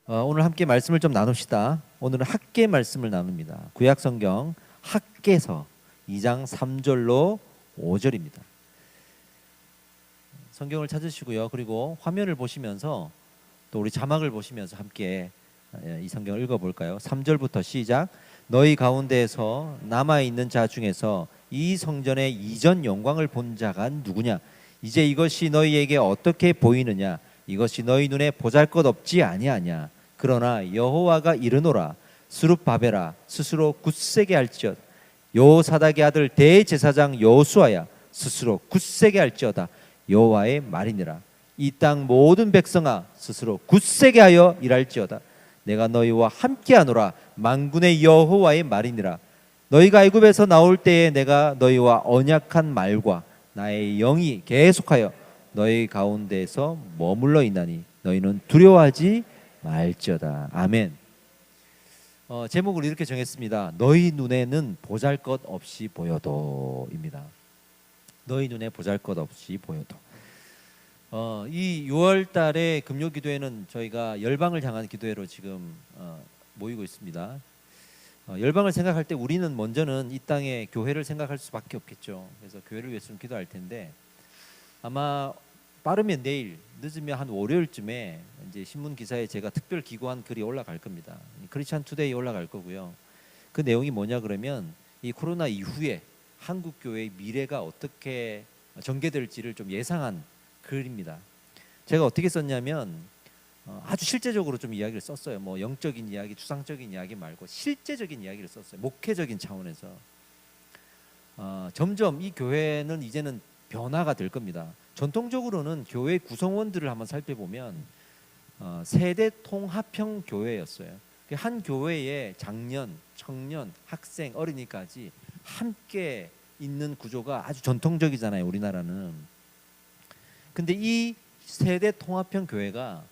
오늘 함께 말씀을 좀 나눕시다. 오늘은 학계 말씀을 나눕니다. 구약성경 학계서 2장 3절로 5절입니다. 성경을 찾으시고요. 그리고 화면을 보시면서 또 우리 자막을 보시면서 함께 이 성경을 읽어볼까요? 3절부터 시작. 너희 가운데에서 남아있는 자 중에서 이 성전의 이전 영광을 본 자가 누구냐? 이제 이것이 너희에게 어떻게 보이느냐? 이것이 너희 눈에 보잘것없지 아니하냐? 그러나 여호와가 이르노라. 스룹바벨아 스스로 굳세게 할지어다. 여호사닥의 아들 대제사장 여호수아야 스스로 굳세게 할지어다. 여호와의 말이니라. 이 땅 모든 백성아 스스로 굳세게 하여 일할지어다. 내가 너희와 함께하노라. 만군의 여호와의 말이니라. 너희가 애굽에서 나올 때에 내가 너희와 언약한 말과 나의 영이 계속하여 너희 가운데에서 머물러 있나니 너희는 두려워하지 말지어다. 아멘. 제목을 이렇게 정했습니다. 너희 눈에는 보잘것없이 보여도입니다. 너희 눈에 보잘것없이 보여도. 이 6월 달에 금요 기도회는 저희가 열방을 향한 기도회로 지금 모이고 있습니다. 열방을 생각할 때 우리는 먼저는 이 땅의 교회를 생각할 수밖에 없겠죠. 그래서 교회를 위해서 좀 기도할 텐데 아마 빠르면 내일, 늦으면 한 월요일쯤에 이제 신문 기사에 제가 특별 기고한 글이 올라갈 겁니다. 크리스천 투데이 올라갈 거고요. 그 내용이 뭐냐 그러면 이 코로나 이후에 한국 교회의 미래가 어떻게 전개될지를 좀 예상한 글입니다. 제가 어떻게 썼냐면 아주 실제적으로 좀 이야기를 썼어요. 뭐 영적인 이야기, 추상적인 이야기 말고 실제적인 이야기를 썼어요. 목회적인 차원에서 점점 이 교회는 이제는 변화가 될 겁니다. 전통적으로는 교회 구성원들을 한번 살펴보면 세대 통합형 교회였어요. 한 교회에 장년, 청년, 학생, 어린이까지 함께 있는 구조가 아주 전통적이잖아요. 우리나라는. 근데 이 세대 통합형 교회가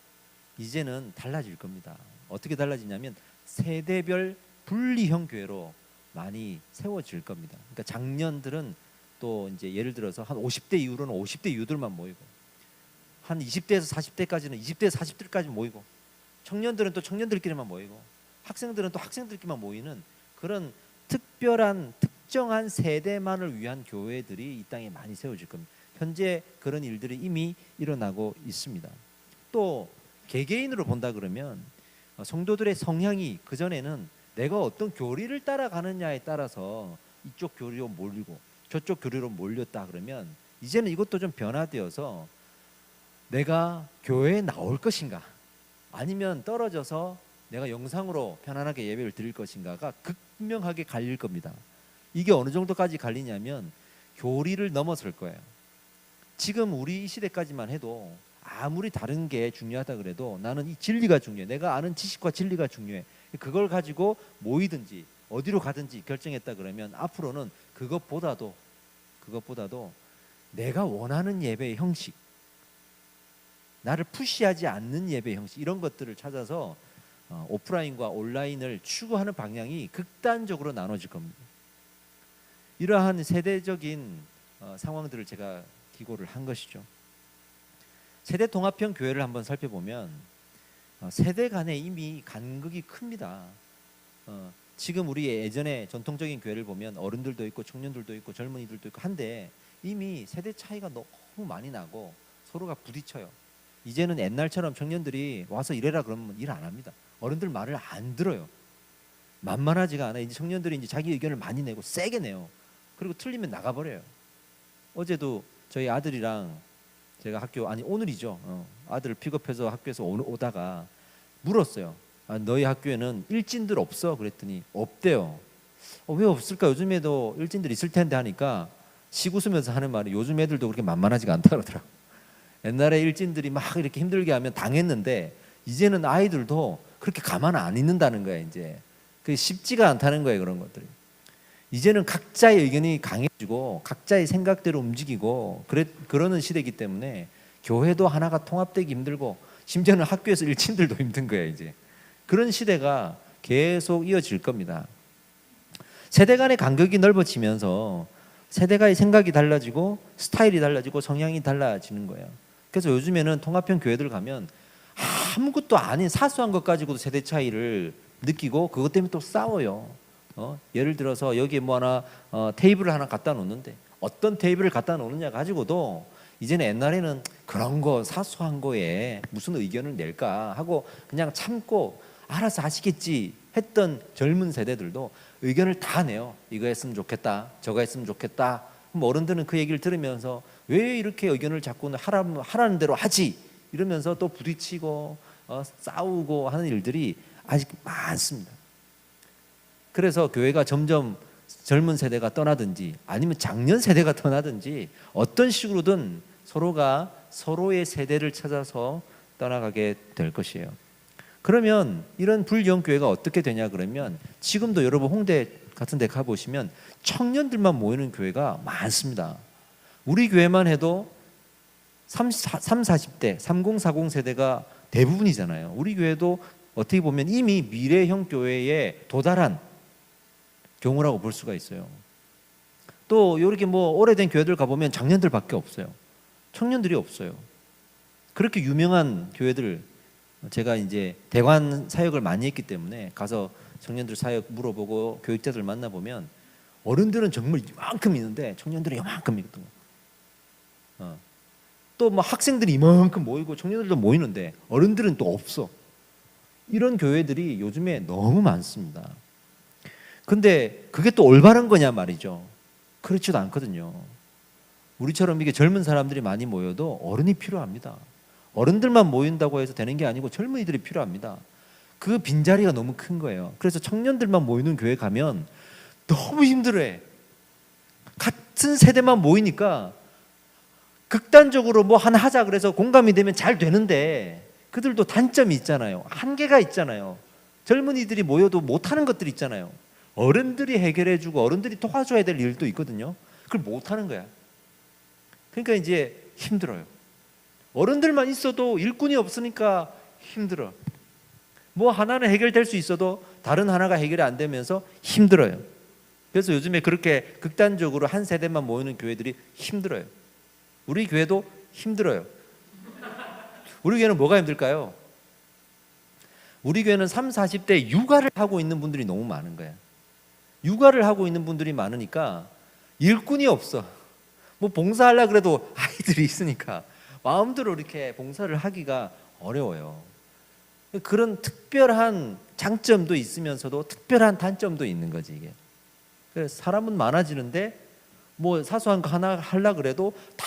이제는 달라질 겁니다. 어떻게 달라지냐면 세대별 분리형 교회로 많이 세워질 겁니다. 그러니까 장년들은 또 이제 예를 들어서 한 50대 이후로는 50대 이후들만 모이고 한 20대에서 40대까지는 20대에서 40대까지 모이고 청년들은 또 청년들끼리만 모이고 학생들은 또 학생들끼리만 모이는 그런 특정한 세대만을 위한 교회들이 이 땅에 많이 세워질 겁니다. 현재 그런 일들이 이미 일어나고 있습니다. 또 개개인으로 본다 그러면 성도들의 성향이 그전에는 내가 어떤 교리를 따라가느냐에 따라서 이쪽 교리로 몰리고 저쪽 교리로 몰렸다 그러면 이제는 이것도 좀 변화되어서 내가 교회에 나올 것인가 아니면 떨어져서 내가 영상으로 편안하게 예배를 드릴 것인가가 극명하게 갈릴 겁니다. 이게 어느 정도까지 갈리냐면 교리를 넘어설 거예요. 지금 우리 이 시대까지만 해도 아무리 다른 게 중요하다 그래도 나는 이 진리가 중요해. 내가 아는 지식과 진리가 중요해. 그걸 가지고 모이든지 어디로 가든지 결정했다 그러면 앞으로는 그것보다도 내가 원하는 예배의 형식, 나를 푸시하지 않는 예배의 형식 이런 것들을 찾아서 오프라인과 온라인을 추구하는 방향이 극단적으로 나눠질 겁니다. 이러한 세대적인 상황들을 제가 기고를 한 것이죠. 세대 통합형 교회를 한번 살펴보면 세대 간에 이미 간극이 큽니다. 지금 우리 예전에 전통적인 교회를 보면 어른들도 있고 청년들도 있고 젊은이들도 있고 한데 이미 세대 차이가 너무 많이 나고 서로가 부딪혀요. 이제는 옛날처럼 청년들이 와서 일해라 그러면 일 안 합니다. 어른들 말을 안 들어요. 만만하지가 않아요. 이제 청년들이 이제 자기 의견을 많이 내고 세게 내요. 그리고 틀리면 나가버려요. 어제도 저희 아들이랑 제가 오늘이죠. 아들을 픽업해서 학교에서 오다가 물었어요. 너희 학교에는 일진들 없어? 그랬더니 없대요. 왜 없을까? 요즘에도 일진들 있을 텐데 하니까 씩 웃으면서 하는 말이 요즘 애들도 그렇게 만만하지가 않다 그러더라고. 옛날에 일진들이 막 이렇게 힘들게 하면 당했는데 이제는 아이들도 그렇게 가만 안 있는다는 거예요. 이제 그게 쉽지가 않다는 거예요. 그런 것들이. 이제는 각자의 의견이 강해지고 각자의 생각대로 움직이고 그러는 시대이기 때문에 교회도 하나가 통합되기 힘들고 심지어는 학교에서 일진들도 힘든 거예요. 이제 그런 시대가 계속 이어질 겁니다. 세대 간의 간격이 넓어지면서 세대가의 생각이 달라지고 스타일이 달라지고 성향이 달라지는 거예요. 그래서 요즘에는 통합형 교회들 가면 아무것도 아닌 사소한 것 가지고도 세대 차이를 느끼고 그것 때문에 또 싸워요. 예를 들어서 여기에 뭐 하나 테이블을 하나 갖다 놓는데 어떤 테이블을 갖다 놓느냐 가지고도 이제는 옛날에는 그런 거 사소한 거에 무슨 의견을 낼까 하고 그냥 참고 알아서 하시겠지 했던 젊은 세대들도 의견을 다 내요. 이거 했으면 좋겠다, 저거 했으면 좋겠다. 그럼 어른들은 그 얘기를 들으면서 왜 이렇게 의견을 자꾸 하라는 대로 하지 이러면서 또 부딪히고 싸우고 하는 일들이 아직 많습니다. 그래서 교회가 점점 젊은 세대가 떠나든지 아니면 장년 세대가 떠나든지 어떤 식으로든 서로가 서로의 세대를 찾아서 떠나가게 될 것이에요. 그러면 이런 불영교회가 어떻게 되냐 그러면 지금도 여러분 홍대 같은 데 가보시면 청년들만 모이는 교회가 많습니다. 우리 교회만 해도 40대 3040 세대가 대부분이잖아요. 우리 교회도 어떻게 보면 이미 미래형 교회에 도달한 경우라고 볼 수가 있어요. 또 이렇게 뭐 오래된 교회들 가보면 장년들밖에 없어요. 청년들이 없어요. 그렇게 유명한 교회들 제가 이제 대관 사역을 많이 했기 때문에 가서 청년들 사역 물어보고 교육자들 만나보면 어른들은 정말 이만큼 있는데 청년들은 이만큼 있거든요. 또 뭐 학생들이 이만큼 모이고 청년들도 모이는데 어른들은 또 없어. 이런 교회들이 요즘에 너무 많습니다. 근데 그게 또 올바른 거냐 말이죠. 그렇지도 않거든요. 우리처럼 이게 젊은 사람들이 많이 모여도 어른이 필요합니다. 어른들만 모인다고 해서 되는 게 아니고 젊은이들이 필요합니다. 그 빈자리가 너무 큰 거예요. 그래서 청년들만 모이는 교회 가면 너무 힘들어해. 같은 세대만 모이니까 극단적으로 뭐 하나 하자 그래서 공감이 되면 잘 되는데 그들도 단점이 있잖아요. 한계가 있잖아요. 젊은이들이 모여도 못하는 것들이 있잖아요. 어른들이 해결해주고 어른들이 도와줘야 될 일도 있거든요. 그걸 못하는 거야. 그러니까 이제 힘들어요. 어른들만 있어도 일꾼이 없으니까 힘들어. 뭐 하나는 해결될 수 있어도 다른 하나가 해결이 안 되면서 힘들어요. 그래서 요즘에 그렇게 극단적으로 한 세대만 모이는 교회들이 힘들어요. 우리 교회도 힘들어요. 우리 교회는 뭐가 힘들까요? 우리 교회는 30, 40대 육아를 하고 있는 분들이 너무 많은 거예요. 육아를 하고 있는 분들이 많으니까 일꾼이 없어. 뭐 봉사하려고 그래도 아이들이 있으니까 마음대로 이렇게 봉사를 하기가 어려워요. 그런 특별한 장점도 있으면서도 특별한 단점도 있는 거지 이게. 그래서 사람은 많아지는데 뭐 사소한 거 하나 하려고 그래도 다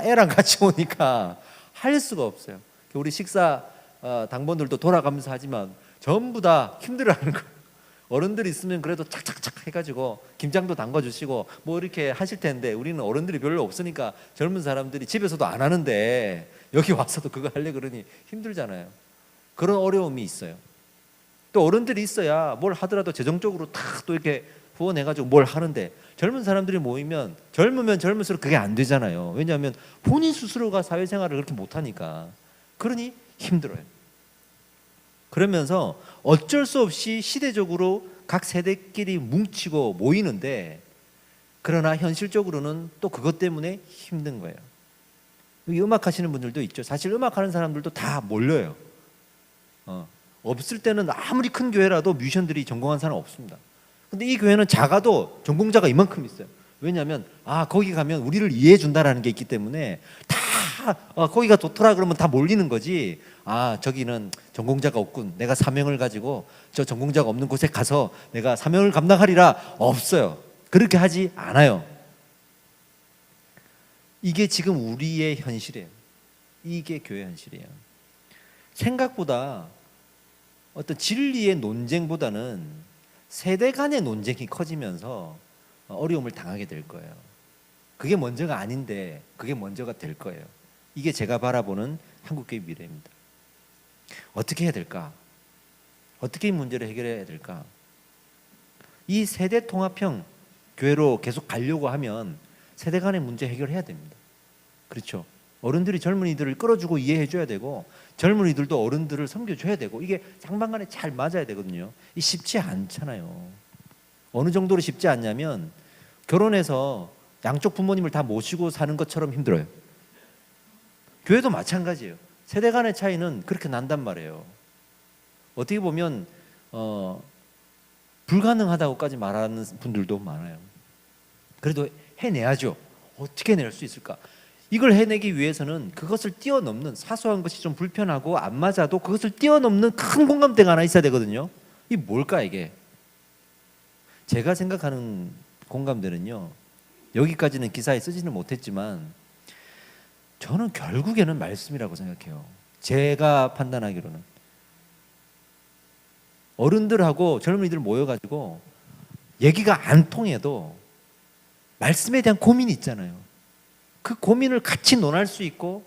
애랑 같이 오니까 할 수가 없어요. 우리 식사 당번들도 돌아가면서 하지만 전부 다 힘들어하는 거예요. 어른들이 있으면 그래도 착착착 해가지고 김장도 담궈주시고 뭐 이렇게 하실 텐데 우리는 어른들이 별로 없으니까 젊은 사람들이 집에서도 안 하는데 여기 와서도 그거 하려고 그러니 힘들잖아요. 그런 어려움이 있어요. 또 어른들이 있어야 뭘 하더라도 재정적으로 탁 또 이렇게 후원해가지고 뭘 하는데 젊은 사람들이 모이면 젊으면 젊을수록 그게 안 되잖아요. 왜냐하면 본인 스스로가 사회생활을 그렇게 못하니까. 그러니 힘들어요. 그러면서 어쩔 수 없이 시대적으로 각 세대끼리 뭉치고 모이는데 그러나 현실적으로는 또 그것 때문에 힘든 거예요. 여기 음악 하시는 분들도 있죠. 사실 음악 하는 사람들도 다 몰려요. 없을 때는 아무리 큰 교회라도 뮤지션들이 전공한 사람 없습니다. 근데 이 교회는 작아도 전공자가 이만큼 있어요. 왜냐하면 거기 가면 우리를 이해해 준다라는 게 있기 때문에 다 거기가 좋더라 그러면 다 몰리는 거지. 저기는 전공자가 없군. 내가 사명을 가지고 저 전공자가 없는 곳에 가서 내가 사명을 감당하리라. 없어요. 그렇게 하지 않아요. 이게 지금 우리의 현실이에요. 이게 교회 현실이에요. 생각보다 어떤 진리의 논쟁보다는 세대 간의 논쟁이 커지면서 어려움을 당하게 될 거예요. 그게 먼저가 아닌데 그게 먼저가 될 거예요. 이게 제가 바라보는 한국교회 미래입니다. 어떻게 해야 될까? 어떻게 이 문제를 해결해야 될까? 이 세대 통합형 교회로 계속 가려고 하면 세대 간의 문제 해결해야 됩니다. 그렇죠? 어른들이 젊은이들을 끌어주고 이해해줘야 되고 젊은이들도 어른들을 섬겨줘야 되고 이게 상반간에 잘 맞아야 되거든요. 이 쉽지 않잖아요. 어느 정도로 쉽지 않냐면 결혼해서 양쪽 부모님을 다 모시고 사는 것처럼 힘들어요. 교회도 마찬가지예요. 세대 간의 차이는 그렇게 난단 말이에요. 어떻게 보면 불가능하다고까지 말하는 분들도 많아요. 그래도 해내야죠. 어떻게 낼 수 있을까? 이걸 해내기 위해서는 그것을 뛰어넘는, 사소한 것이 좀 불편하고 안 맞아도 그것을 뛰어넘는 큰 공감대가 하나 있어야 되거든요. 이게 뭘까 이게? 제가 생각하는 공감대는요, 여기까지는 기사에 쓰지는 못했지만 저는 결국에는 말씀이라고 생각해요. 제가 판단하기로는 어른들하고 젊은이들 모여가지고 얘기가 안 통해도 말씀에 대한 고민이 있잖아요. 그 고민을 같이 논할 수 있고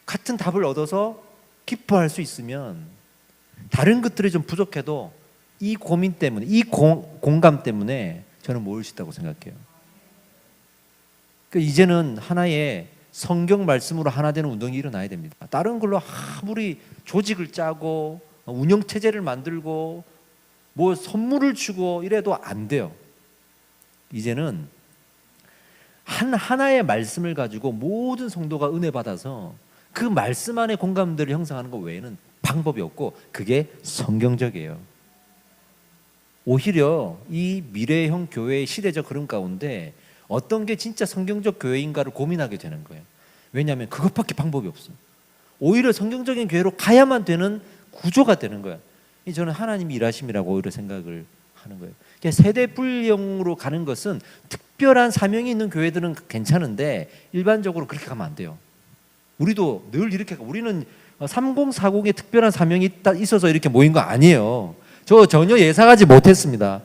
같은 답을 얻어서 기뻐할 수 있으면, 다른 것들이 좀 부족해도 이 고민 때문에, 이 공감 때문에 저는 모일 수 있다고 생각해요. 그러니까 이제는 하나의 성경 말씀으로 하나 되는 운동이 일어나야 됩니다. 다른 걸로 아무리 조직을 짜고 운영체제를 만들고 뭐 선물을 주고 이래도 안 돼요. 이제는 하나의 말씀을 가지고 모든 성도가 은혜 받아서 그 말씀 안에 공감들을 형성하는 것 외에는 방법이 없고, 그게 성경적이에요. 오히려 이 미래형 교회의 시대적 흐름 가운데 어떤 게 진짜 성경적 교회인가를 고민하게 되는 거예요. 왜냐하면 그것밖에 방법이 없어요. 오히려 성경적인 교회로 가야만 되는 구조가 되는 거예요. 저는 하나님이 일하심이라고 오히려 생각을 하는 거예요. 세대 분령으로 가는 것은 특별한 사명이 있는 교회들은 괜찮은데 일반적으로 그렇게 가면 안 돼요. 우리도 늘 이렇게, 우리는 3040에 특별한 사명이 있어서 이렇게 모인 거 아니에요. 저 전혀 예상하지 못했습니다.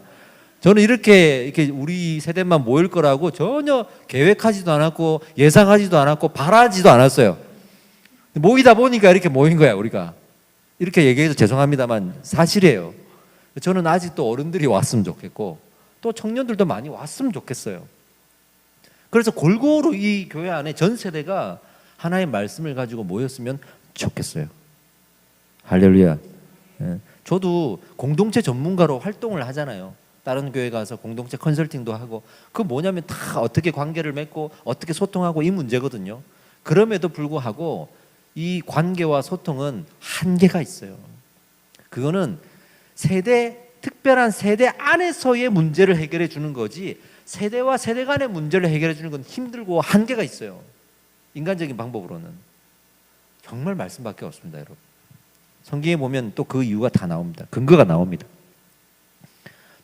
저는 이렇게 우리 세대만 모일 거라고 전혀 계획하지도 않았고 예상하지도 않았고 바라지도 않았어요. 모이다 보니까 이렇게 모인 거야. 우리가 이렇게 얘기해서 죄송합니다만 사실이에요. 저는 아직도 어른들이 왔으면 좋겠고 또 청년들도 많이 왔으면 좋겠어요. 그래서 골고루 이 교회 안에 전 세대가 하나의 말씀을 가지고 모였으면 좋겠어요. 할렐루야. 저도 공동체 전문가로 활동을 하잖아요. 다른 교회 가서 공동체 컨설팅도 하고, 그 뭐냐면 다 어떻게 관계를 맺고 어떻게 소통하고 이 문제거든요. 그럼에도 불구하고 이 관계와 소통은 한계가 있어요. 그거는 특별한 세대 안에서의 문제를 해결해 주는 거지, 세대와 세대 간의 문제를 해결해 주는 건 힘들고 한계가 있어요. 인간적인 방법으로는 정말 말씀밖에 없습니다, 여러분. 성경에 보면 또 그 이유가 다 나옵니다. 근거가 나옵니다.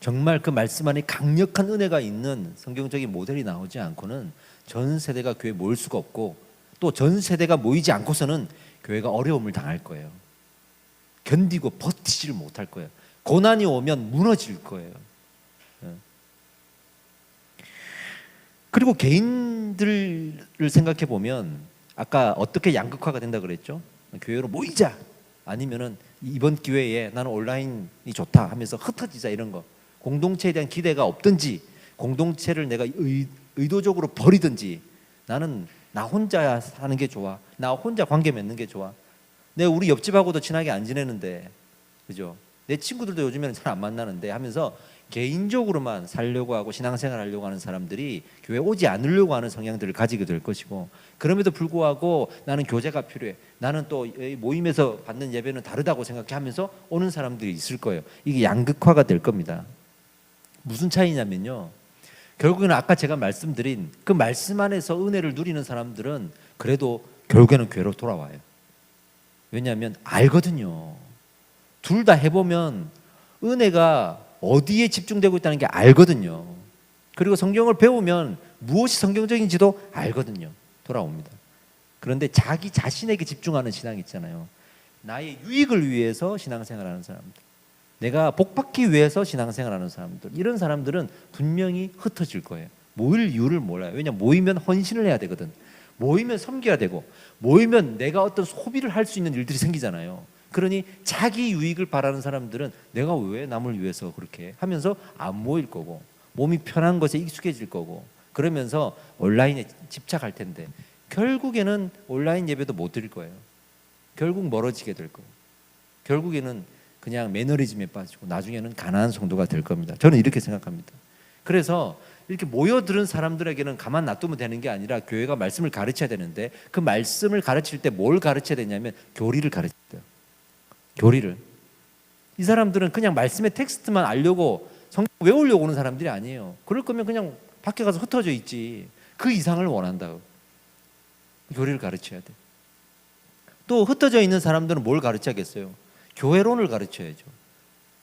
정말 그 말씀 안에 강력한 은혜가 있는 성경적인 모델이 나오지 않고는 전 세대가 교회에 모일 수가 없고, 또 전 세대가 모이지 않고서는 교회가 어려움을 당할 거예요. 견디고 버티지를 못할 거예요. 고난이 오면 무너질 거예요. 그리고 개인들을 생각해 보면 아까 어떻게 양극화가 된다 그랬죠? 교회로 모이자, 아니면은 이번 기회에 나는 온라인이 좋다 하면서 흩어지자, 이런 거. 공동체에 대한 기대가 없든지 공동체를 내가 의도적으로 버리든지, 나는 나 혼자 사는 게 좋아, 나 혼자 관계 맺는 게 좋아, 내가 우리 옆집하고도 친하게 안 지내는데, 그죠? 내 친구들도 요즘에는 잘 안 만나는데 하면서 개인적으로만 살려고 하고 신앙생활 하려고 하는 사람들이 교회에 오지 않으려고 하는 성향들을 가지게 될 것이고, 그럼에도 불구하고 나는 교제가 필요해, 나는 또 모임에서 받는 예배는 다르다고 생각하면서 오는 사람들이 있을 거예요. 이게 양극화가 될 겁니다. 무슨 차이냐면요, 결국에는 아까 제가 말씀드린 그 말씀 안에서 은혜를 누리는 사람들은 그래도 결국에는 교회로 돌아와요. 왜냐하면 알거든요. 둘 다 해보면 은혜가 어디에 집중되고 있다는 게 알거든요. 그리고 성경을 배우면 무엇이 성경적인지도 알거든요. 돌아옵니다. 그런데 자기 자신에게 집중하는 신앙이 있잖아요. 나의 유익을 위해서 신앙생활하는 사람들, 내가 복받기 위해서 신앙생활하는 사람들, 이런 사람들은 분명히 흩어질 거예요. 모일 이유를 몰라요. 왜냐하면 모이면 헌신을 해야 되거든. 모이면 섬겨야 되고, 모이면 내가 어떤 소비를 할 수 있는 일들이 생기잖아요. 그러니 자기 유익을 바라는 사람들은 내가 왜 남을 위해서 그렇게 하면서 안 모일 거고, 몸이 편한 것에 익숙해질 거고, 그러면서 온라인에 집착할 텐데 결국에는 온라인 예배도 못 드릴 거예요. 결국 멀어지게 될 거예요. 결국에는 그냥 매너리즘에 빠지고 나중에는 가난한 성도가 될 겁니다. 저는 이렇게 생각합니다. 그래서 이렇게 모여들은 사람들에게는 가만 놔두면 되는 게 아니라 교회가 말씀을 가르쳐야 되는데, 그 말씀을 가르칠 때 뭘 가르쳐야 되냐면 교리를 가르쳐야 돼요. 교리를. 이 사람들은 그냥 말씀의 텍스트만 알려고 성경 외우려고 오는 사람들이 아니에요. 그럴 거면 그냥 밖에 가서 흩어져 있지. 그 이상을 원한다고. 교리를 가르쳐야 돼. 또 흩어져 있는 사람들은 뭘 가르쳐야겠어요? 교회론을 가르쳐야죠.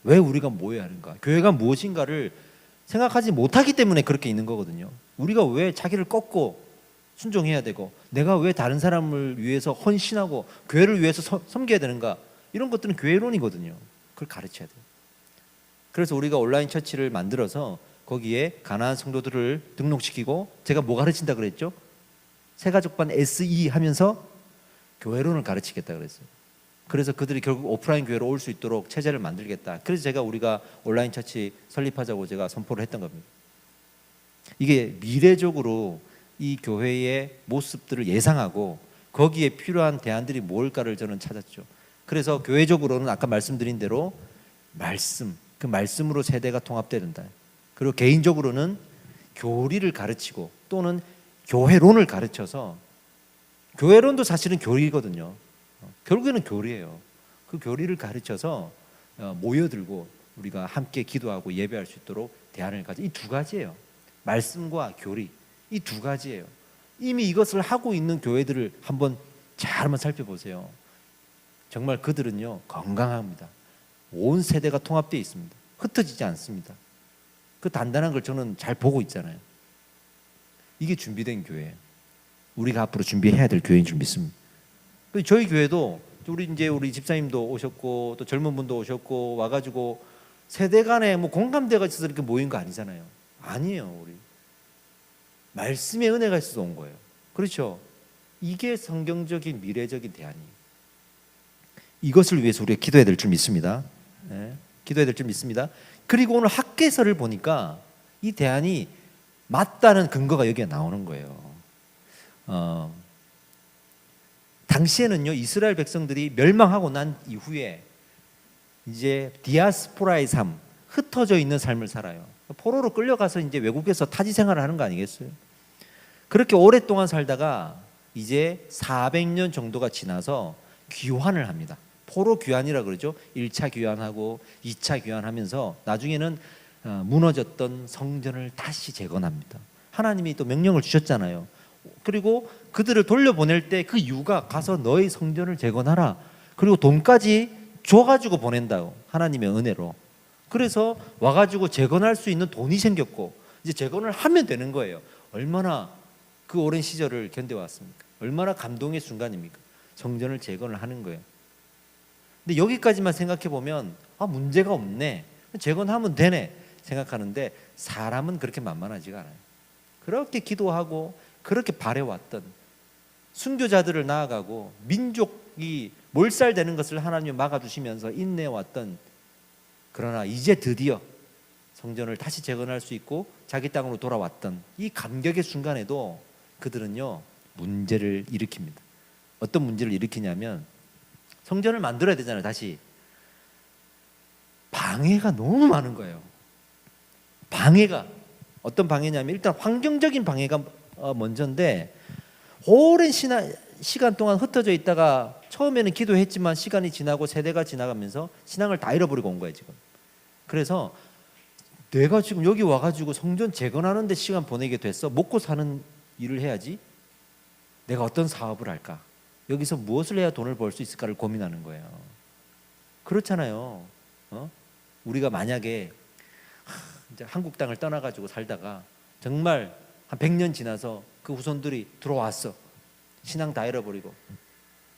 왜 우리가 모여야 하는가? 교회가 무엇인가를 생각하지 못하기 때문에 그렇게 있는 거거든요. 우리가 왜 자기를 꺾고 순종해야 되고, 내가 왜 다른 사람을 위해서 헌신하고 교회를 위해서 섬겨야 되는가? 이런 것들은 교회론이거든요. 그걸 가르쳐야 돼요. 그래서 우리가 온라인 처치를 만들어서 거기에 가나안 성도들을 등록시키고, 제가 뭐 가르친다 그랬죠? 새가족반 SE 하면서 교회론을 가르치겠다 그랬어요. 그래서 그들이 결국 오프라인 교회로 올 수 있도록 체제를 만들겠다. 그래서 우리가 온라인 처치 설립하자고 제가 선포를 했던 겁니다. 이게 미래적으로 이 교회의 모습들을 예상하고 거기에 필요한 대안들이 뭘까를 저는 찾았죠. 그래서 교회적으로는 아까 말씀드린 대로 말씀, 그 말씀으로 세대가 통합된다. 그리고 개인적으로는 교리를 가르치고 또는 교회론을 가르쳐서, 교회론도 사실은 교리거든요. 결국에는 교리예요. 그 교리를 가르쳐서 모여들고 우리가 함께 기도하고 예배할 수 있도록 대안을 가져. 이 두 가지예요. 말씀과 교리, 이 두 가지예요. 이미 이것을 하고 있는 교회들을 한번 살펴보세요. 정말 그들은요 건강합니다. 온 세대가 통합되어 있습니다. 흩어지지 않습니다. 그 단단한 걸 저는 잘 보고 있잖아요. 이게 준비된 교회예요. 우리가 앞으로 준비해야 될 교회인 줄 믿습니다. 저희 교회도 우리 집사님도 오셨고 또 젊은 분도 오셨고 와가지고 세대 간에 뭐 공감대가 있어서 이렇게 모인 거 아니잖아요. 아니에요. 우리 말씀의 은혜가 있어서 온 거예요. 그렇죠? 이게 성경적인 미래적인 대안이에요. 이것을 위해서 우리가 기도해야 될 줄 믿습니다. 네, 기도해야 될 줄 믿습니다. 그리고 오늘 학개서를 보니까 이 대안이 맞다는 근거가 여기에 나오는 거예요. 당시에는요 이스라엘 백성들이 멸망하고 난 이후에 이제 디아스포라의 삶, 흩어져 있는 삶을 살아요. 포로로 끌려가서 이제 외국에서 타지 생활을 하는 거 아니겠어요? 그렇게 오랫동안 살다가 이제 400년 정도가 지나서 귀환을 합니다. 포로 귀환이라 그러죠. 1차 귀환하고 2차 귀환하면서 나중에는 무너졌던 성전을 다시 재건합니다. 하나님이 또 명령을 주셨잖아요. 그리고 그들을 돌려보낼 때 그 이유가 가서 너희 성전을 재건하라. 그리고 돈까지 줘가지고 보낸다고, 하나님의 은혜로. 그래서 와가지고 재건할 수 있는 돈이 생겼고 이제 재건을 하면 되는 거예요. 얼마나 그 오랜 시절을 견뎌왔습니까? 얼마나 감동의 순간입니까? 성전을 재건을 하는 거예요. 근데 여기까지만 생각해 보면 문제가 없네, 재건하면 되네 생각하는데, 사람은 그렇게 만만하지가 않아요. 그렇게 기도하고 그렇게 바래왔던 순교자들을 낳아가고 민족이 몰살되는 것을 하나님이 막아주시면서 인내해왔던, 그러나 이제 드디어 성전을 다시 재건할 수 있고 자기 땅으로 돌아왔던 이 감격의 순간에도 그들은요 문제를 일으킵니다. 어떤 문제를 일으키냐면, 성전을 만들어야 되잖아요. 다시 방해가 너무 많은 거예요. 방해가 어떤 방해냐면, 일단 환경적인 방해가 먼저인데, 오랜 시간 동안 흩어져 있다가 처음에는 기도했지만 시간이 지나고 세대가 지나가면서 신앙을 다 잃어버리고 온 거예요 지금. 그래서 내가 지금 여기 와가지고 성전 재건하는 데 시간 보내게 됐어. 먹고 사는 일을 해야지. 내가 어떤 사업을 할까? 여기서 무엇을 해야 돈을 벌 수 있을까를 고민하는 거예요. 그렇잖아요. 우리가 만약에 이제 한국 땅을 떠나가지고 살다가 정말 한 100년 지나서 그 후손들이 들어왔어. 신앙 다 잃어버리고.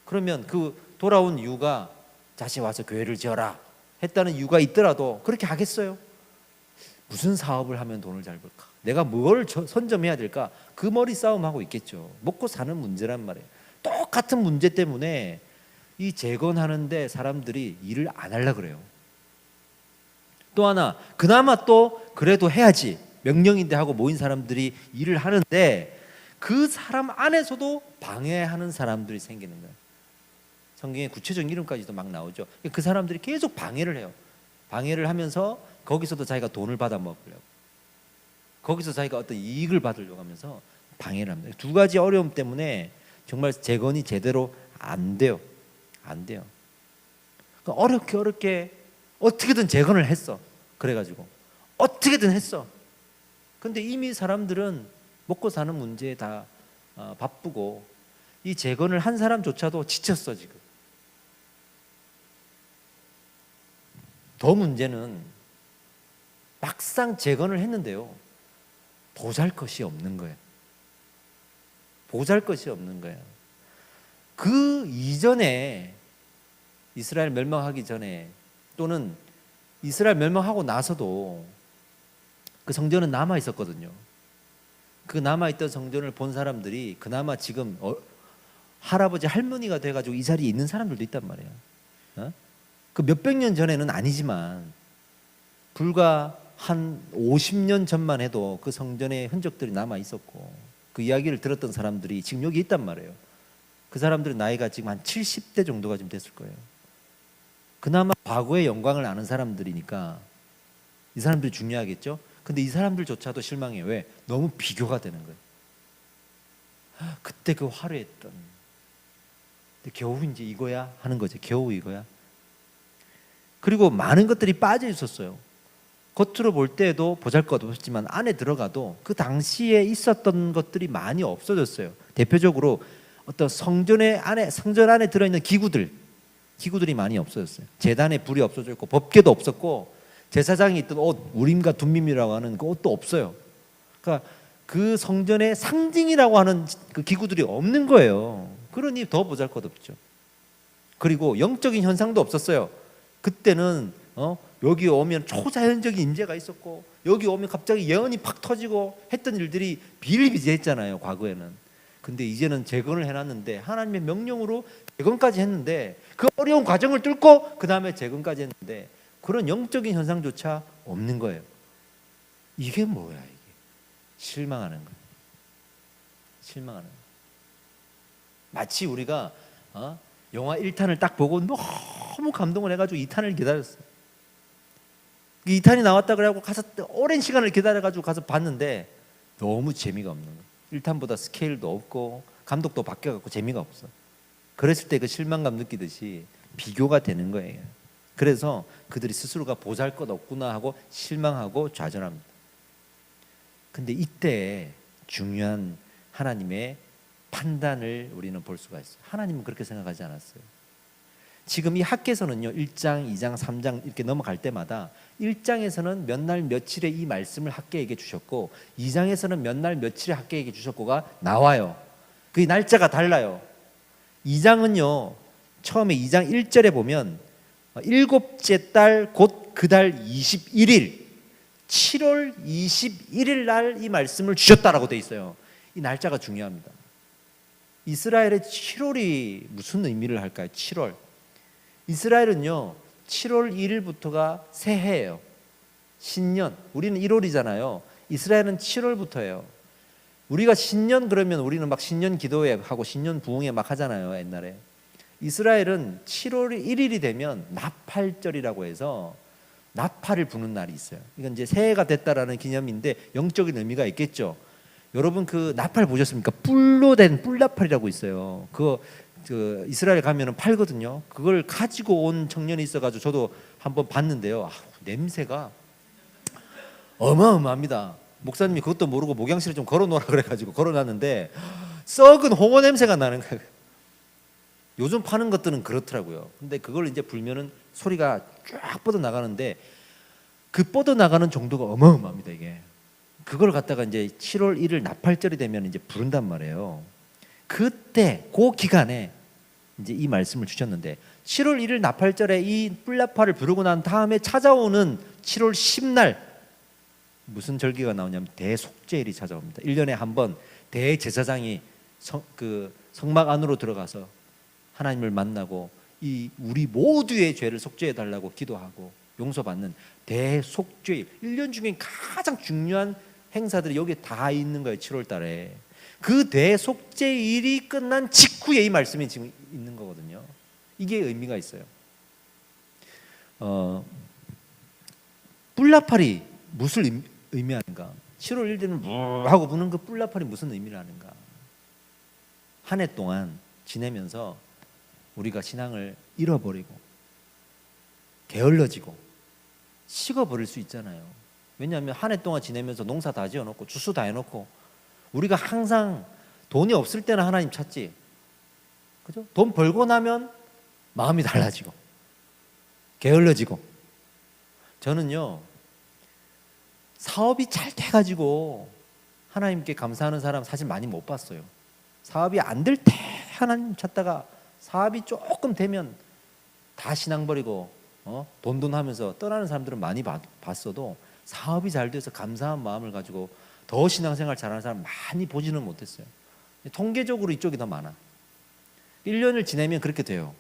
그러면 그 돌아온 이유가 다시 와서 교회를 지어라 했다는 이유가 있더라도 그렇게 하겠어요? 무슨 사업을 하면 돈을 잘 벌까? 내가 뭘 선점해야 될까? 그 머리 싸움하고 있겠죠. 먹고 사는 문제란 말이에요. 똑같은 문제 때문에 이 재건하는데 사람들이 일을 안 하려고 그래요. 또 하나, 그나마 또 그래도 해야지 명령인데 하고 모인 사람들이 일을 하는데, 그 사람 안에서도 방해하는 사람들이 생기는 거예요. 성경에 구체적인 이름까지도 막 나오죠. 그 사람들이 계속 방해를 해요. 방해를 하면서 거기서도 자기가 돈을 받아 먹으려고. 거기서 자기가 어떤 이익을 받으려고 하면서 방해를 합니다. 두 가지 어려움 때문에 정말 재건이 제대로 안 돼요. 안 돼요. 그러니까 어렵게 어떻게든 재건을 했어. 그래가지고 어떻게든 했어. 근데 이미 사람들은 먹고 사는 문제에 다 바쁘고 이 재건을 한 사람조차도 지쳤어 지금. 더 문제는 막상 재건을 했는데요, 보잘것이 없는 거예요. 보잘것이 없는 거예요. 그 이전에 이스라엘 멸망하기 전에 또는 이스라엘 멸망하고 나서도 그 성전은 남아 있었거든요. 그 남아 있던 성전을 본 사람들이 그나마 지금 할아버지 할머니가 돼가지고 이 자리에 있는 사람들도 있단 말이에요. 그 몇백 년 전에는 아니지만 불과 한 50년 전만 해도 그 성전의 흔적들이 남아 있었고 그 이야기를 들었던 사람들이 지금 여기 있단 말이에요. 그 사람들의 나이가 지금 한 70대 정도가 지금 됐을 거예요. 그나마 과거의 영광을 아는 사람들이니까 이 사람들이 중요하겠죠. 근데 이 사람들조차도 실망해요. 왜? 너무 비교가 되는 거예요. 그때 그 화려했던, 근데 겨우 이제 이거야 하는 거죠. 겨우 이거야. 그리고 많은 것들이 빠져 있었어요. 겉으로 볼 때도 보잘것없었지만 안에 들어가도 그 당시에 있었던 것들이 많이 없어졌어요. 대표적으로 어떤 성전 안에 들어있는 기구들이 많이 없어졌어요. 제단에 불이 없어졌고 법궤도 없었고 제사장이 있던 옷, 우림과 둠밈이라고 하는 그 옷도 없어요. 그러니까 그 성전의 상징이라고 하는 그 기구들이 없는 거예요. 그러니 더 보잘것없죠. 그리고 영적인 현상도 없었어요. 그때는 여기 오면 초자연적인 임재가 있었고 여기 오면 갑자기 예언이 팍 터지고 했던 일들이 비일비재했잖아요, 과거에는. 근데 이제는 재건을 해놨는데 하나님의 명령으로 재건까지 했는데 그 어려운 과정을 뚫고 그 다음에 재건까지 했는데 그런 영적인 현상조차 없는 거예요. 이게 뭐야 이게? 실망하는 거예요. 실망하는 거예요. 마치 우리가 영화 1탄을 딱 보고 너무 감동을 해가지고 2탄을 기다렸어요. 2탄이 나왔다 그래갖고 가서 오랜 시간을 기다려가지고 가서 봤는데 너무 재미가 없는 거예요. 1탄보다 스케일도 없고 감독도 바뀌어갖고 재미가 없어. 그랬을 때 그 실망감 느끼듯이 비교가 되는 거예요. 그래서 그들이 스스로가 보잘것없구나 하고 실망하고 좌절합니다. 근데 이때 중요한 하나님의 판단을 우리는 볼 수가 있어요. 하나님은 그렇게 생각하지 않았어요. 지금 이 학계에서는요 1장, 2장, 3장 이렇게 넘어갈 때마다 1장에서는 몇 날 며칠에 이 말씀을 학계에게 주셨고 2장에서는 몇 날 며칠에 학계에게 주셨고가 나와요. 그 날짜가 달라요. 2장은요 처음에 2장 1절에 보면 일곱째 달 곧 그 달 21일 7월 21일 날 이 말씀을 주셨다라고 돼 있어요. 이 날짜가 중요합니다. 이스라엘의 7월이 무슨 의미를 할까요? 7월. 이스라엘은요 7월 1일부터가 새해예요. 신년. 우리는 1월이잖아요. 이스라엘은 7월부터예요. 우리가 신년 그러면 우리는 막 신년 기도회 하고 신년 부흥회 막 하잖아요, 옛날에. 이스라엘은 7월 1일이 되면 나팔절이라고 해서 나팔을 부는 날이 있어요. 이건 이제 새해가 됐다라는 기념인데 영적인 의미가 있겠죠. 여러분 그 나팔 보셨습니까? 뿔로 된 뿔나팔이라고 있어요. 그 이스라엘 가면은 팔거든요. 그걸 가지고 온 청년이 있어가지고 저도 한번 봤는데요. 냄새가 어마어마합니다. 목사님이 그것도 모르고 목양실에 좀 걸어놓으라 그래가지고 걸어놨는데 썩은 홍어 냄새가 나는 거예요. 요즘 파는 것들은 그렇더라고요. 근데 그걸 이제 불면은 소리가 쫙 뻗어 나가는데 그 뻗어 나가는 정도가 어마어마합니다. 이게 그걸 갖다가 이제 7월 1일 나팔절이 되면 이제 부른단 말이에요. 그때 그 기간에 이제 이 말씀을 주셨는데 7월 1일 나팔절에 이 뿔나팔을 부르고 난 다음에 찾아오는 7월 10날 무슨 절기가 나오냐면 대속죄일이 찾아옵니다. 1년에 한 번 대제사장이 성막 안으로 들어가서 하나님을 만나고 이 우리 모두의 죄를 속죄해 달라고 기도하고 용서받는 대속죄일, 1년 중에 가장 중요한 행사들이 여기 다 있는 거예요. 7월 달에. 그 대속죄일이 끝난 직후에 이 말씀이 지금 있는 거거든요. 이게 의미가 있어요. 뿔나팔이 무엇을 의미하는가? 7월 1일 되면 무 하고 부는 그 뿔나팔이 무슨 의미를 아는가? 한 해 동안 지내면서 우리가 신앙을 잃어버리고 게을러지고 식어버릴 수 있잖아요. 왜냐하면 한 해 동안 지내면서 농사 다 지어놓고 주스 다 해놓고 우리가 항상 돈이 없을 때는 하나님 찾지, 그죠? 돈 벌고 나면 마음이 달라지고 게을러지고. 저는요, 사업이 잘 돼가지고 하나님께 감사하는 사람 사실 많이 못 봤어요. 사업이 안 될 때 하나님 찾다가 사업이 조금 되면 다 신앙 버리고 돈 하면서 떠나는 사람들은 많이 봤어도 사업이 잘 돼서 감사한 마음을 가지고 더 신앙생활 잘하는 사람 많이 보지는 못했어요. 통계적으로 이쪽이 더 많아. 1년을 지내면 그렇게 돼요.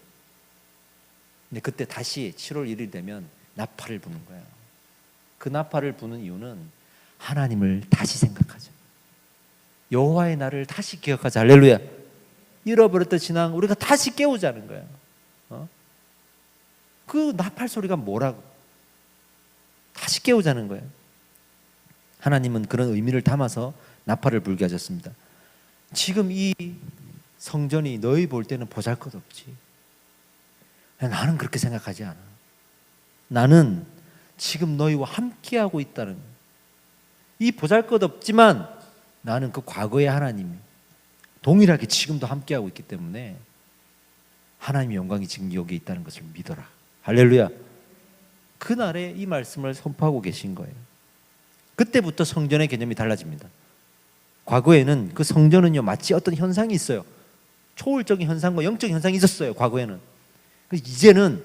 근데 그때 다시 7월 1일 되면 나팔을 부는 거예요. 그 나팔을 부는 이유는 하나님을 다시 생각하죠. 여호와의 날을 다시 기억하자. 할렐루야. 잃어버렸던 신앙 우리가 다시 깨우자는 거예요. 그 나팔 소리가 뭐라고? 다시 깨우자는 거예요. 하나님은 그런 의미를 담아서 나팔을 불게 하셨습니다. 지금 이 성전이 너희 볼 때는 보잘것없지. 나는 그렇게 생각하지 않아. 나는 지금 너희와 함께하고 있다는 거예요. 이 보잘것없지만 나는 그 과거의 하나님이 동일하게 지금도 함께하고 있기 때문에 하나님의 영광이 지금 여기에 있다는 것을 믿어라. 할렐루야. 그날에 이 말씀을 선포하고 계신 거예요. 그때부터 성전의 개념이 달라집니다. 과거에는 그 성전은요, 마치 어떤 현상이 있어요. 초월적인 현상과 영적인 현상이 있었어요. 과거에는. 이제는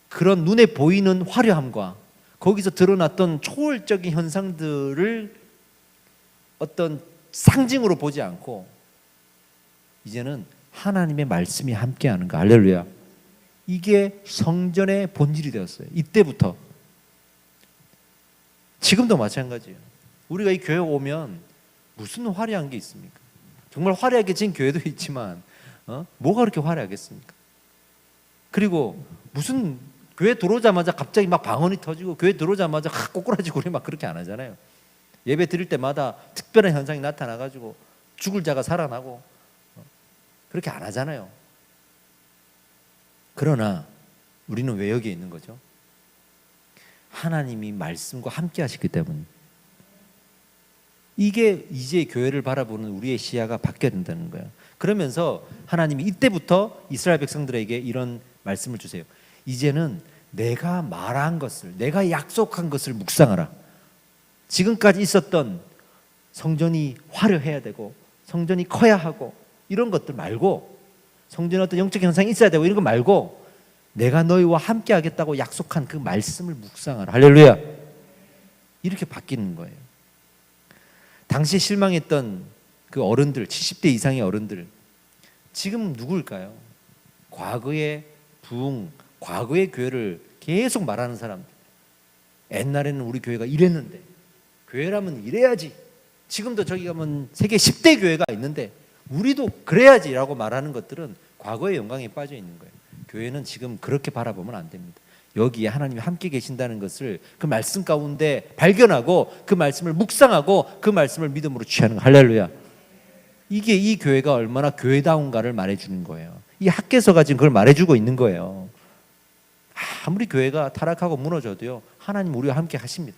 그런 눈에 보이는 화려함과 거기서 드러났던 초월적인 현상들을 어떤 상징으로 보지 않고 이제는 하나님의 말씀이 함께하는 거. 할렐루야. 이게 성전의 본질이 되었어요. 이때부터. 지금도 마찬가지예요. 우리가 이 교회 오면 무슨 화려한 게 있습니까? 정말 화려하게 지은 교회도 있지만 뭐가 그렇게 화려하겠습니까? 그리고 무슨 교회 들어오자마자 갑자기 막 방언이 터지고 교회 들어오자마자 꼬꾸라지고 우리 막 그렇게 안 하잖아요. 예배 드릴 때마다 특별한 현상이 나타나가지고 죽을 자가 살아나고 그렇게 안 하잖아요. 그러나 우리는 왜 여기에 있는 거죠? 하나님이 말씀과 함께 하시기 때문에. 이게 이제 교회를 바라보는 우리의 시야가 바뀌어야 된다는 거예요. 그러면서 하나님이 이때부터 이스라엘 백성들에게 이런 말씀을 주세요. 이제는 내가 말한 것을, 내가 약속한 것을 묵상하라. 지금까지 있었던 성전이 화려해야 되고 성전이 커야 하고 이런 것들 말고, 성전에 어떤 영적 현상이 있어야 되고 이런 거 말고 내가 너희와 함께 하겠다고 약속한 그 말씀을 묵상하라. 할렐루야. 이렇게 바뀌는 거예요. 당시에 실망했던 그 어른들, 70대 이상의 어른들, 지금 누굴까요? 과거의 부흥, 과거의 교회를 계속 말하는 사람들. 옛날에는 우리 교회가 이랬는데, 교회라면 이래야지. 지금도 저기 가면 세계 10대 교회가 있는데 우리도 그래야지라고 말하는 것들은 과거의 영광에 빠져 있는 거예요. 교회는 지금 그렇게 바라보면 안 됩니다. 여기에 하나님이 함께 계신다는 것을 그 말씀 가운데 발견하고 그 말씀을 묵상하고 그 말씀을 믿음으로 취하는 거. 할렐루야. 이게 이 교회가 얼마나 교회다운가를 말해주는 거예요. 이 학개서가 지금 그걸 말해주고 있는 거예요. 아무리 교회가 타락하고 무너져도요, 하나님 우리와 함께 하십니다.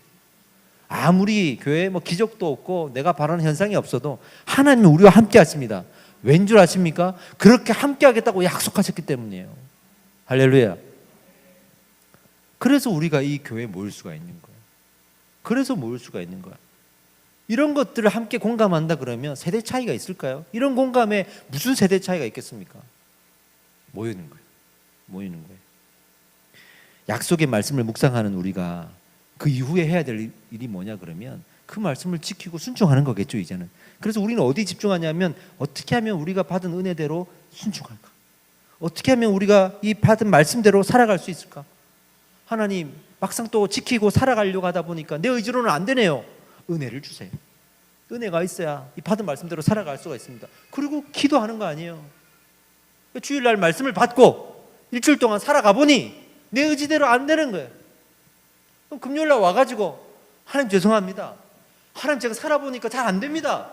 아무리 교회에 뭐 기적도 없고 내가 바라는 현상이 없어도 하나님이 우리와 함께 하십니다. 왠 줄 아십니까? 그렇게 함께 하겠다고 약속하셨기 때문이에요. 할렐루야. 그래서 우리가 이 교회에 모일 수가 있는 거예요. 그래서 모일 수가 있는 거야. 이런 것들을 함께 공감한다 그러면 세대 차이가 있을까요? 이런 공감에 무슨 세대 차이가 있겠습니까? 모이는 거예요. 모이는 거예요. 약속의 말씀을 묵상하는 우리가 그 이후에 해야 될 일이 뭐냐 그러면 그 말씀을 지키고 순종하는 거겠죠, 이제는. 그래서 우리는 어디 집중하냐면 어떻게 하면 우리가 받은 은혜대로 순종할까? 어떻게 하면 우리가 이 받은 말씀대로 살아갈 수 있을까? 하나님, 막상 또 지키고 살아가려고 하다 보니까 내 의지로는 안 되네요. 은혜를 주세요. 은혜가 있어야 이 받은 말씀대로 살아갈 수가 있습니다. 그리고 기도하는 거 아니에요. 주일날 말씀을 받고 일주일 동안 살아가 보니 내 의지대로 안 되는 거예요. 그럼 금요일날 와가지고 하나님 죄송합니다. 하나님 제가 살아보니까 잘 안 됩니다.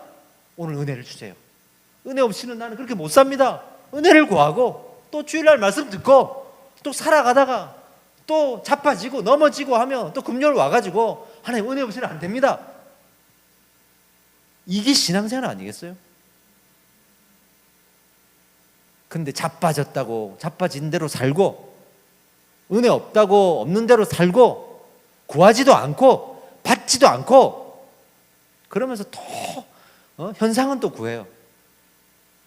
오늘 은혜를 주세요. 은혜 없이는 나는 그렇게 못 삽니다. 은혜를 구하고 또 주일날 말씀 듣고 또 살아가다가 또 자빠지고 넘어지고 하면 또 금요일 와가지고 하나님 은혜 없이는 안 됩니다. 이게 신앙생활 아니겠어요? 근데 자빠졌다고 자빠진 대로 살고 은혜 없다고 없는 대로 살고 구하지도 않고 받지도 않고 그러면서 또 현상은 또 구해요.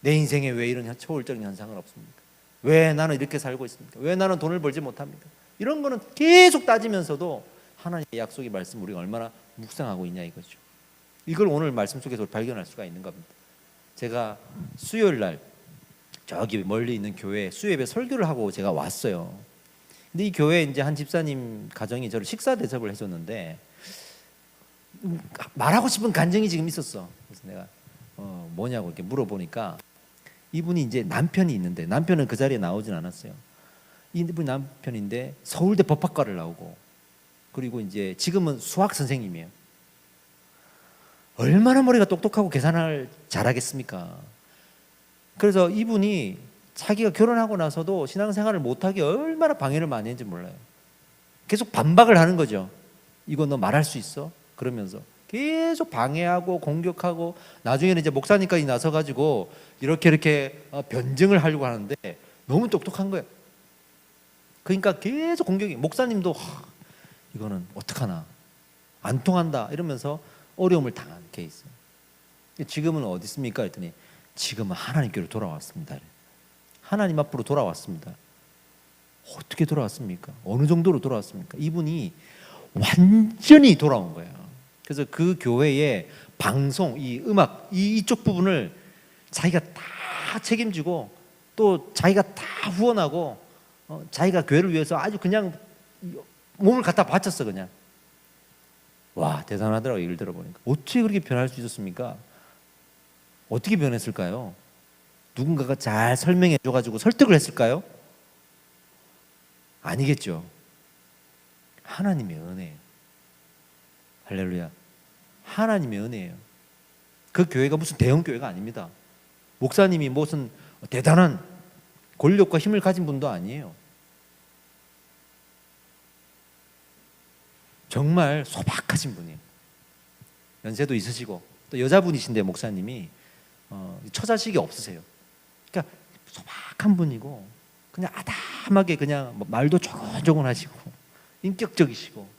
내 인생에 왜 이런 초월적인 현상은 없습니까? 왜 나는 이렇게 살고 있습니까? 왜 나는 돈을 벌지 못합니까? 이런 거는 계속 따지면서도 하나님의 약속의 말씀 우리가 얼마나 묵상하고 있냐 이거죠. 이걸 오늘 말씀 속에서 발견할 수가 있는 겁니다. 제가 수요일 날 저기 멀리 있는 교회에 수요예배 설교를 하고 제가 왔어요. 근데 이 교회에 이제 한 집사님 가정이 저를 식사 대접을 해줬는데 말하고 싶은 감정이 지금 있었어. 그래서 내가 뭐냐고 이렇게 물어보니까 이분이 이제 남편이 있는데 남편은 그 자리에 나오진 않았어요. 이분 남편인데 서울대 법학과를 나오고 그리고 이제 지금은 수학 선생님이에요. 얼마나 머리가 똑똑하고 계산을 잘하겠습니까? 그래서 이분이 자기가 결혼하고 나서도 신앙생활을 못하게 얼마나 방해를 많이 했는지 몰라요. 계속 반박을 하는 거죠. 이거 너 말할 수 있어? 그러면서 계속 방해하고 공격하고 나중에는 이제 목사님까지 나서가지고 이렇게 변증을 하려고 하는데 너무 똑똑한 거예요. 그러니까 계속 공격이. 목사님도 이거는 어떡하나 안 통한다 이러면서 어려움을 당한 케이스. 지금은 어디 있습니까? 했더니 지금은 하나님께로 돌아왔습니다. 하나님 앞으로 돌아왔습니다. 어떻게 돌아왔습니까? 어느 정도로 돌아왔습니까? 이분이 완전히 돌아온 거예요. 그래서 그 교회의 방송, 이 음악, 이쪽 부분을 자기가 다 책임지고 또 자기가 다 후원하고 자기가 교회를 위해서 아주 그냥 몸을 갖다 바쳤어 그냥. 와 대단하더라고요. 얘기를 들어보니까. 어떻게 그렇게 변할 수 있었습니까? 어떻게 변했을까요? 누군가가 잘 설명해 줘가지고 설득을 했을까요? 아니겠죠. 하나님의 은혜예요. 할렐루야. 하나님의 은혜예요. 그 교회가 무슨 대형 교회가 아닙니다. 목사님이 무슨 대단한 권력과 힘을 가진 분도 아니에요. 정말 소박하신 분이에요. 연세도 있으시고 또 여자분이신데 목사님이 처자식이 없으세요. 그러니까 소박한 분이고 그냥 아담하게 그냥 말도 조곤조곤 하시고 인격적이시고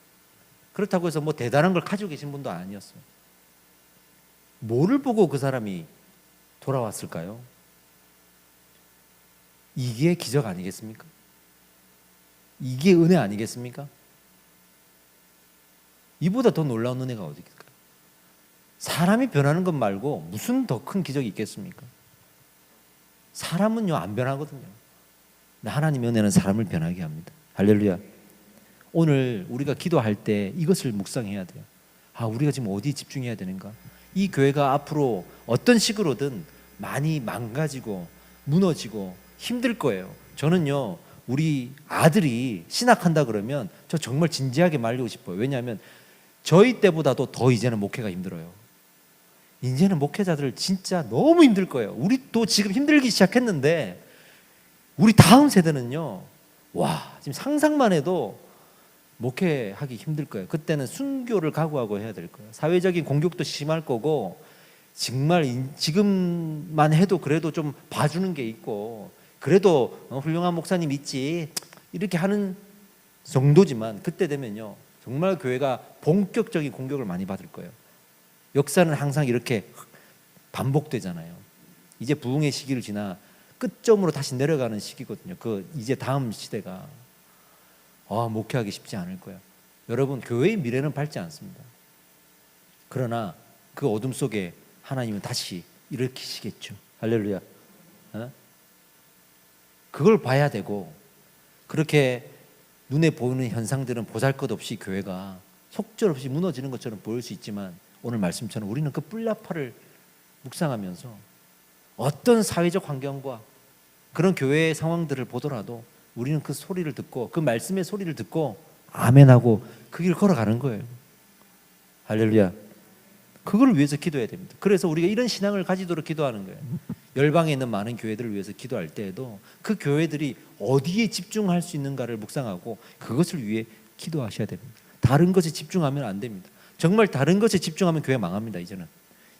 그렇다고 해서 뭐 대단한 걸 가지고 계신 분도 아니었어요. 뭐를 보고 그 사람이 돌아왔을까요? 이게 기적 아니겠습니까? 이게 은혜 아니겠습니까? 이보다 더 놀라운 은혜가 어디 있을까요? 사람이 변하는 것 말고 무슨 더 큰 기적이 있겠습니까? 사람은요 안 변하거든요. 근데 하나님의 은혜는 사람을 변하게 합니다. 할렐루야. 오늘 우리가 기도할 때 이것을 묵상해야 돼요. 우리가 지금 어디에 집중해야 되는가? 이 교회가 앞으로 어떤 식으로든 많이 망가지고 무너지고 힘들 거예요. 저는요 우리 아들이 신학한다 그러면 저 정말 진지하게 말리고 싶어요. 왜냐하면 저희 때보다도 더 이제는 목회가 힘들어요. 이제는 목회자들 진짜 너무 힘들 거예요. 우리도 지금 힘들기 시작했는데 우리 다음 세대는요 지금 상상만 해도 목회하기 힘들 거예요. 그때는 순교를 각오하고 해야 될 거예요. 사회적인 공격도 심할 거고 정말 지금만 해도 그래도 좀 봐주는 게 있고 그래도 훌륭한 목사님 있지 이렇게 하는 정도지만 그때 되면요 정말 교회가 본격적인 공격을 많이 받을 거예요. 역사는 항상 이렇게 반복되잖아요. 이제 부흥의 시기를 지나 끝점으로 다시 내려가는 시기거든요. 이제 다음 시대가 목회하기 쉽지 않을 거예요. 여러분 교회의 미래는 밝지 않습니다. 그러나 그 어둠 속에 하나님은 다시 일으키시겠죠. 할렐루야. 그걸 봐야 되고 그렇게 눈에 보이는 현상들은 보잘것없이 교회가 속절없이 무너지는 것처럼 보일 수 있지만 오늘 말씀처럼 우리는 그 뿔나파를 묵상하면서 어떤 사회적 환경과 그런 교회의 상황들을 보더라도 우리는 그 소리를 듣고 그 말씀의 소리를 듣고 아멘하고 그 길을 걸어가는 거예요. 할렐루야. 그걸 위해서 기도해야 됩니다. 그래서 우리가 이런 신앙을 가지도록 기도하는 거예요. 열방에 있는 많은 교회들을 위해서 기도할 때에도 그 교회들이 어디에 집중할 수 있는가를 묵상하고 그것을 위해 기도하셔야 됩니다. 다른 것에 집중하면 안 됩니다. 정말 다른 것에 집중하면 교회 망합니다. 이제는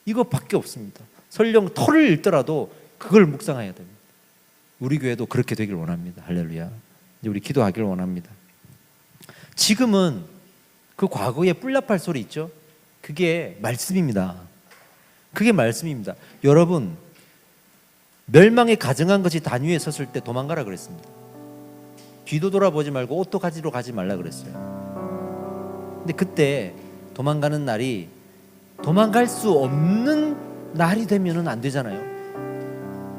이것밖에 없습니다. 설령 털을 잃더라도 그걸 묵상해야 됩니다. 우리 교회도 그렇게 되길 원합니다. 할렐루야. 이제 우리 기도하기를 원합니다. 지금은 그 과거의 뿔나팔 소리 있죠? 그게 말씀입니다. 그게 말씀입니다. 여러분, 멸망에 가증한 것이 단 위에 섰을 때 도망가라 그랬습니다. 뒤도 돌아보지 말고 옷도 가지러 가지 말라 그랬어요. 근데 그때 도망가는 날이 도망갈 수 없는 날이 되면은 안 되잖아요.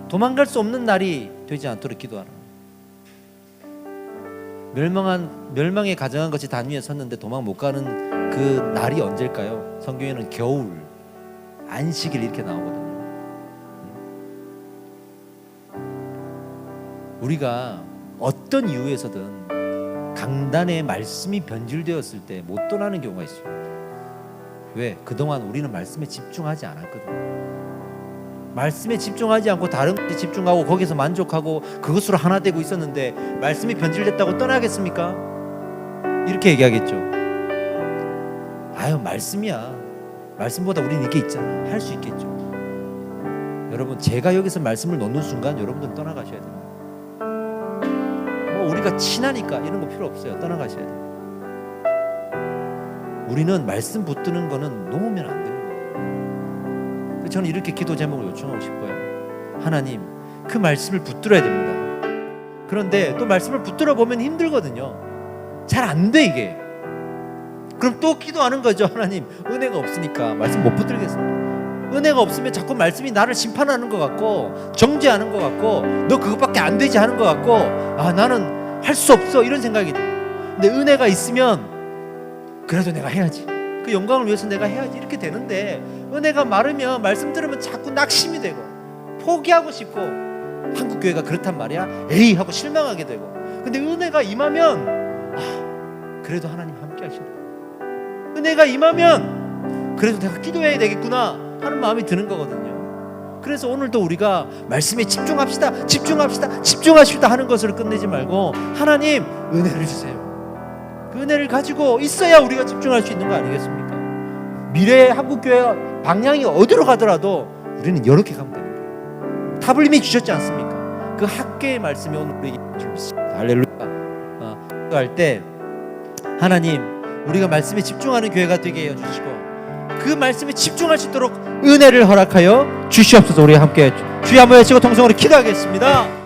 도망갈 수 없는 날이 되지 않도록 기도하라. 멸망에 가증한 것이 단 위에 섰는데 도망 못 가는 그 날이 언제일까요? 성경에는 겨울, 안식일 이렇게 나오거든요. 우리가 어떤 이유에서든 강단에 말씀이 변질되었을 때 못 떠나는 경우가 있어요. 왜? 그동안 우리는 말씀에 집중하지 않았거든요. 말씀에 집중하지 않고 다른 것에 집중하고 거기서 만족하고 그것으로 하나 되고 있었는데 말씀이 변질됐다고 떠나겠습니까? 이렇게 얘기하겠죠. 아유, 말씀이야. 말씀보다 우리는 이게 있잖아. 할 수 있겠죠. 여러분, 제가 여기서 말씀을 놓는 순간 여러분들은 떠나가셔야 됩니다. 뭐 우리가 친하니까 이런 거 필요 없어요. 떠나가셔야 돼요. 우리는 말씀 붙드는 거는 놓으면 안 되는 거예요. 저는 이렇게 기도 제목을 요청하고 싶어요. 하나님, 그 말씀을 붙들어야 됩니다. 그런데 또 말씀을 붙들어 보면 힘들거든요. 잘 안 돼 이게. 그럼 또 기도하는 거죠. 하나님, 은혜가 없으니까 말씀 못 붙들겠습니다. 은혜가 없으면 자꾸 말씀이 나를 심판하는 것 같고 정죄하는 것 같고 너 그것밖에 안 되지 하는 것 같고 아, 나는 할 수 없어 이런 생각이 돼요. 근데 은혜가 있으면 그래도 내가 해야지. 그 영광을 위해서 내가 해야지 이렇게 되는데 은혜가 마르면 말씀 들으면 자꾸 낙심이 되고 포기하고 싶고 한국교회가 그렇단 말이야 에이 하고 실망하게 되고 근데 은혜가 임하면 아, 그래도 하나님 함께 하신다. 은혜가 임하면 그래도 내가 기도해야 되겠구나 하는 마음이 드는 거거든요. 그래서 오늘도 우리가 말씀에 집중합시다 하는 것으로 끝내지 말고 하나님 은혜를 주세요. 그 은혜를 가지고 있어야 우리가 집중할 수 있는 거 아니겠습니까? 미래의 한국교회 방향이 어디로 가더라도 우리는 이렇게 가면 되는 거예요. 답을 이미 주셨지 않습니까? 그 학계의 말씀이 오늘 우리에게 주셨습니다. 할렐루야. 할 때 하나님 우리가 말씀에 집중하는 교회가 되게 해주시고 그 말씀에 집중할 수 있도록 은혜를 허락하여 주시옵소서. 우리 함께 주여 한번 외치고 통성으로 기도하겠습니다.